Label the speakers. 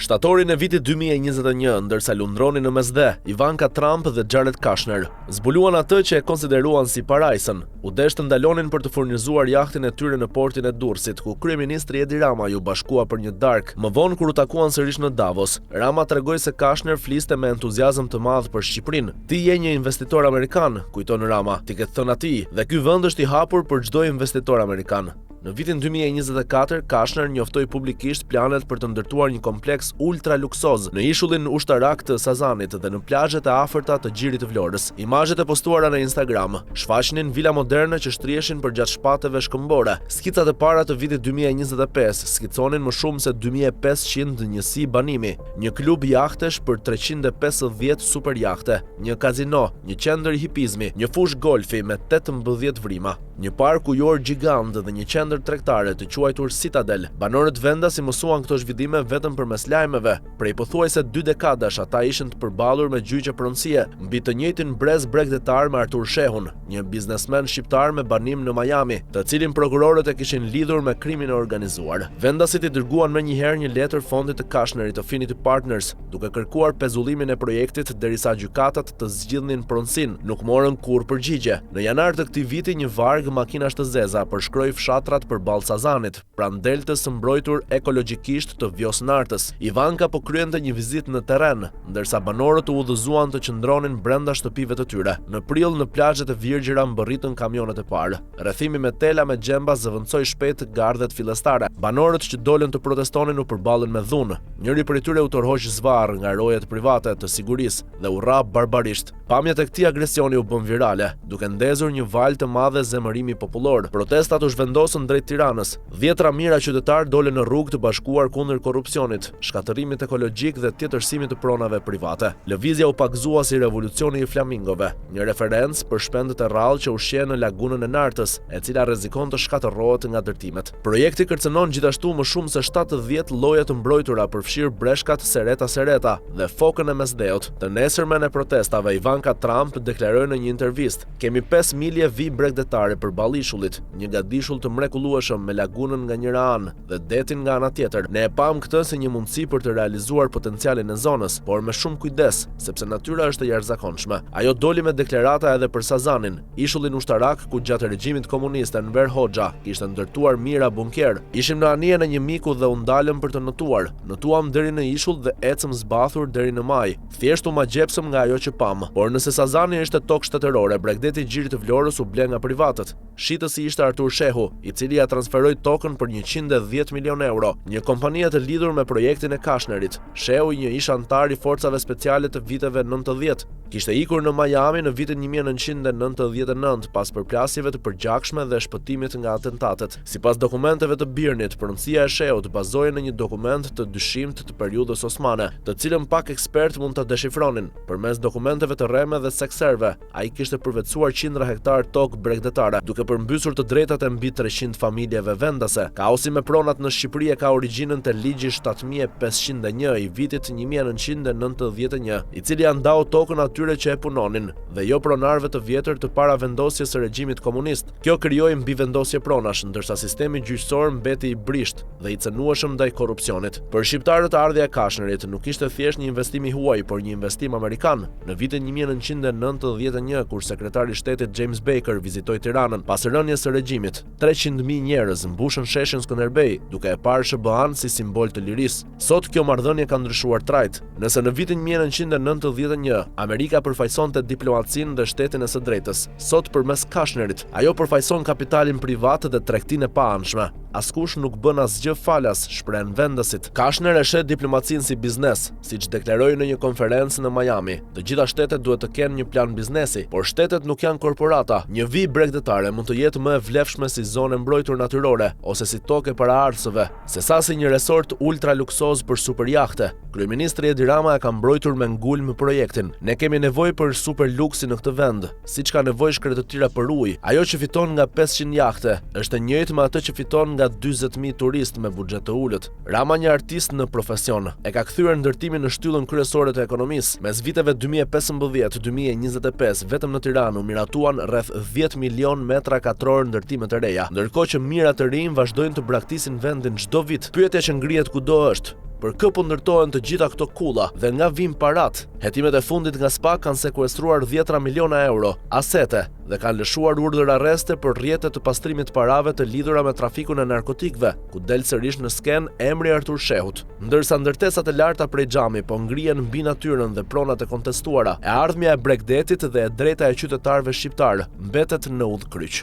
Speaker 1: Shtatorin e vitit 2021, ndërsa lundronin në mesdhe, Ivanka Trump dhe Jared Kushner zbuluan atë që e konsideruan si parajsën. U desh të ndalonin për të furnizuar jahtin e tyre në portin e Durrësit, ku kryeministri Edi Rama ju bashkua për një darkë. Më vonë kur u takuan sërish në Davos, Rama tregoi se Kushner fliste me entuziazëm të madh për Shqipërinë. "Ti je një investitor amerikan", kujton Rama, "ti ke thënë atij, dhe ky vend është i hapur për çdo investitor amerikan." Në vitin 2024, Kushner njoftoi publikisht planet për të ndërtuar një kompleks ultra luksoz në ishullin ushtarak të Sazanit dhe në plazhet e afërta të Gjirit të Vlorës. Imazhet e postuara në Instagram shfaqnin vila moderne që shtrieshin përgjatë shpateve shkëmbore. Skicat e para të vitit 2025 skiconin më shumë se 2500 njësi banimi, një klub jahtesh për 350 super jahte, një kazino, një qendër hipizmi, një fush golfi me 18 vrima, një park ujor gjigant dhe një qendër tregtare të quajtur Citadel. Banorët vendas i mësuan këto zhvillime vetëm përmes lajmeve. Prej pothuajse 2 dekadash ata ishin të përballur me gjyqe pronësie mbi të njëjtin brez bregdetar me Artur Shehun, një biznesmen shqiptar me banim në Miami, të cilin prokurorët e kishin lidhur me krimin e organizuar. Vendasit i dërguan menjëherë një letër fondit të Kushnerit Affinity Partners, duke kërkuar pezullimin e projektit derisa gjykatat të zgjidhnin pronësinë. Nuk morën kurrë përgjigje. Në janar të këtij viti një varg makinash të zeza përshkroi fshatrat përballë Sazanit, pranë deltës së mbrojtur ekologjikisht të Vjosnartës. Ivanka po kryente një vizitë në terren, ndërsa banorët u udhëzuan të qëndronin brenda shtëpive të tyre. Në prill në plazhet e Virgjëra mbërritën kamionet e parë. Rrethimi me tela me gjemba zëvendçoi shpejt gardhet fillestare. Banorët që dolën të protestonin u përballën me dhunë. Njëri prej tyre u tërhoq zvarr nga rojet private të sigurisë dhe u rrap barbarisht. Pamjet e këtij agresioni u bën virale, duke ndezur një valë të madhe zemërimi popullor. Protestat u zhvendosën drejt Tiranës. Dhjetra mijëra qytetar dolën në rrugë të bashkuar kundër korrupsionit, shkatërimit ekologjik dhe tjetërsimit të pronave private. Lëvizja u pakzua si revolucioni i flamingove, një referencë për shpendët e rrallë që ushqen në lagunën e Nartës, e cila rrezikon të shkatërrohet nga dërtimet. Projekti kërcënon gjithashtu më shumë se 70 lloje të mbrojtura përfshir breshkat Sereta dhe fokën e mesdheut. Të nesërmen e protestave, Ivanka Trump deklaroi në një intervistë: "Kemi 5 milje vi bregdetare përballë ishullit, një gadishull të mrekullueshëm me lagunën nga njëra anë dhe detin nga ana tjetër. Ne e pam këtë si një mundësi për të realizuar potencialin e zonës, por me shumë kujdes, sepse natyra është e jashtëzakonshme." Ajo doli me deklarata edhe për Sazanin, ishullin ushtarak ku gjatë regjimit komunist Enver Hoxha kishte ndërtuar mira bunker. "Ishim në anije në një miku dhe u ndalëm për të notuar. Notuam deri në ishull dhe ecëm zbathur deri në maj. Thjesht u magjepsëm nga ajo që pam. Por nëse Sazani ishte tokë shtetërore, bregdeti i Gjirit të Vlorës u ble nga privatët. Shitësi ishte Artur Shehu, i cili ja transferoi tokën për 110 milion euro, një kompani të lidhur me projektin e Kushnerit. Shehu, një ish antar i forcave speciale të viteve 90, kishte ikur në Miami në vitin 1999 pas përplasjeve të përgjakshme dhe shpëtimit nga atentatet. Sipas dokumenteve të Birnit, pronësia e Shehut bazohej në një dokument të dyshimt të periudhës osmane, të cilën pak ekspert mund ta deshifronin. Përmes dokumenteve të rreme dhe sekserve, ai kishte përvetësuar qindra hektar tokë bregdetare, duke përmbysur të drejtat e mbi 300 familjeve vendase. Kaosi me pronat në Shqipëri e ka origjinën te ligji 7501 i vitit 1991, i cili ja ndau tokën atyre që e punonin dhe jo pronarëve të vjetër të para vendosjes së regjimit komunist. Kjo krijoi mbivendosje pronash, ndërsa sistemi gjyqësor mbeti i brisht dhe i cënueshëm ndaj korrupsionit. Për shqiptarët, ardhja e Kushnerit nuk ishte thjesht një investim i huaj, por një investim amerikan. Në vitin 1991, kur sekretari i shtetit James Baker vizitoi Tiranën pas rënies së regjimit, 300.000 njerëz mbushën sheshin Skënderbej, duke e parë SBA-n si simbol të lirisë. Sot kjo marrëdhënie ka ndryshuar trajt. Nëse në vitin 1991 Amerika përfaqësonte diplomacinë dhe shtetin e së drejtës, sot përmes Kushnerit ajo përfaqëson kapitalin privat dhe tregtinë e paanshme. Askush nuk bën asgjë falas, shprehen vendasit. Kushner e shet diplomacinë si biznes, siç deklaroi në një konferencë në Miami. Të gjitha shtetet duhet të kenë një plan biznesi, por shtetet nuk janë korporata. Një vi bregdetare mund të jetë më e vlefshme si zonë mbrojtur natyrore ose si tokë para ardhësve, sesa si një resort ultra luksoz për superjahte. Kryeministri Edi Rama e ka mbrojtur me ngulm projektin. Ne kemi nevojë për super luksi në këtë vend, siç ka nevojë shkretëtira për ujë. Ajo që fiton nga 500 jahte është e njëjtë me atë që fiton nga 40.000 turistë me buxhet të ulët. Rama, një artist në profesion, e ka kthyer ndërtimin në shtyllën kryesore të ekonomisë. Mes viteve 2015-2025 vetëm në Tiranë u miratuan rreth 10 milion metra katror ndërtime të reja, ndërkohë që mirat të rinj vazhdojnë të braktisin vendin çdo vit. Pyetja që ngrihet kudo është: për kë po ndërtohen të gjitha këto kulla dhe nga vijnë parat. Hetimet e fundit nga SPA kanë sekuestruar 10 miliona euro, asete dhe kanë lëshuar urdhër arreste për rrjete të pastrimit parave të lidhura me trafikun e narkotikëve, ku del sërish në skenë emri Artur Shehut. Ndërsa ndërtesat e larta prej xhami po ngrihen mbi natyrën dhe pronat e kontestuara, e ardhmja e Bregdetit dhe e drejta e qytetarëve shqiptar mbetet në udhkryq.